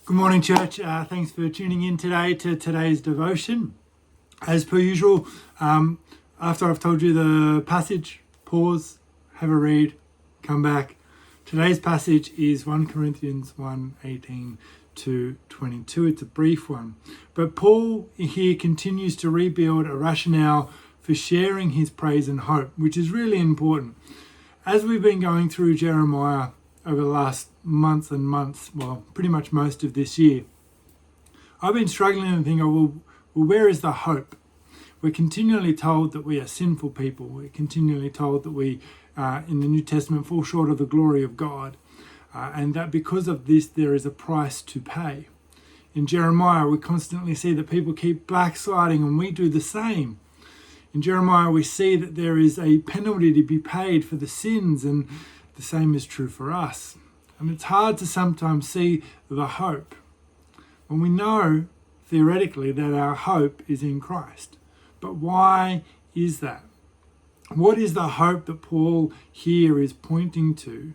Good morning, church. Thanks for tuning in today to today's devotion. As per usual, after I've told you the passage, pause, have a read, come back. Today's passage is 1 Corinthians 1:18 to 22. It's a brief one. But Paul here continues to rebuild a rationale for sharing his praise and hope, which is really important. As we've been going through Jeremiah over the last months and months, well, pretty much most of this year, I've been struggling and thinking, well, where is the hope? We're continually told that we are sinful people. We're continually told that we, in the New Testament, fall short of the glory of God, and that because of this, there is a price to pay. In Jeremiah, we constantly see that people keep backsliding, and we do the same. In Jeremiah, we see that there is a penalty to be paid for the sins, and the same is true for us. And it's hard to sometimes see the hope when we know theoretically that our hope is in Christ. But why is that? What is the hope that Paul here is pointing to?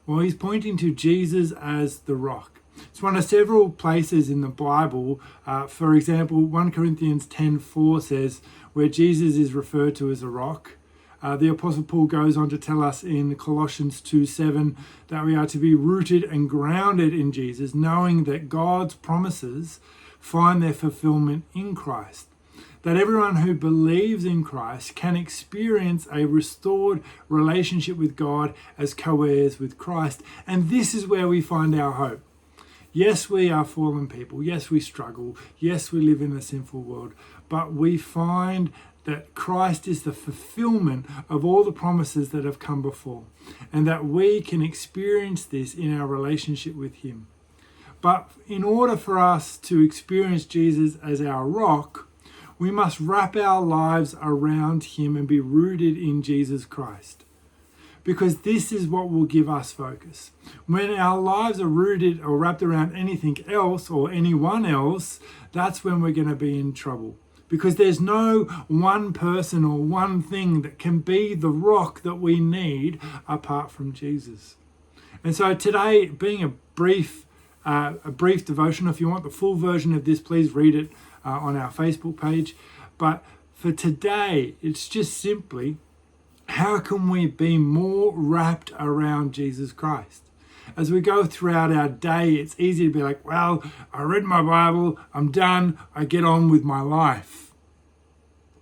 Well, he's pointing to Jesus as the rock. It's one of several places in the Bible. For example, 1 Corinthians 10:4 says, where Jesus is referred to as a rock. The Apostle Paul goes on to tell us in Colossians 2:7 that we are to be rooted and grounded in Jesus, knowing that God's promises find their fulfillment in Christ. That everyone who believes in Christ can experience a restored relationship with God as co-heirs with Christ. And this is where we find our hope. Yes, we are fallen people. Yes, we struggle. Yes, we live in a sinful world. But we find that Christ is the fulfillment of all the promises that have come before, and that we can experience this in our relationship with Him. But in order for us to experience Jesus as our rock, we must wrap our lives around Him and be rooted in Jesus Christ. Because this is what will give us focus. When our lives are rooted or wrapped around anything else or anyone else, that's when we're going to be in trouble. Because there's no one person or one thing that can be the rock that we need apart from Jesus. And so today, being a brief devotion, if you want the full version of this, please read it on our Facebook page. But for today, it's just simply, how can we be more wrapped around Jesus Christ? As we go throughout our day, it's easy to be like, well, I read my Bible, I'm done, I get on with my life.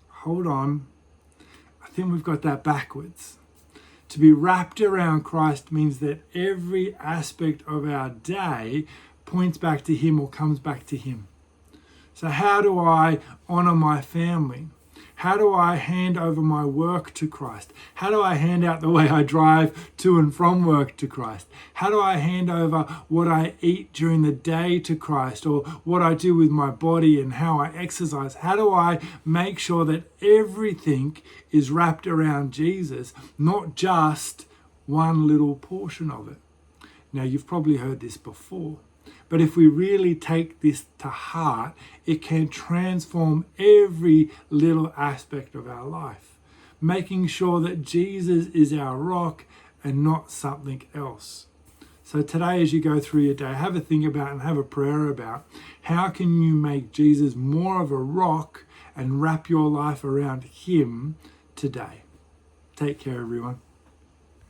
Hold on. I think we've got that backwards. To be wrapped around Christ means that every aspect of our day points back to Him or comes back to Him. So how do I honor my family? How do I hand over my work to Christ? How do I hand out the way I drive to and from work to Christ? How do I hand over what I eat during the day to Christ, or what I do with my body and how I exercise? How do I make sure that everything is wrapped around Jesus, not just one little portion of it? Now, you've probably heard this before. But if we really take this to heart, it can transform every little aspect of our life, making sure that Jesus is our rock and not something else. So today, as you go through your day, have a think about and have a prayer about how can you make Jesus more of a rock and wrap your life around Him today. Take care, everyone.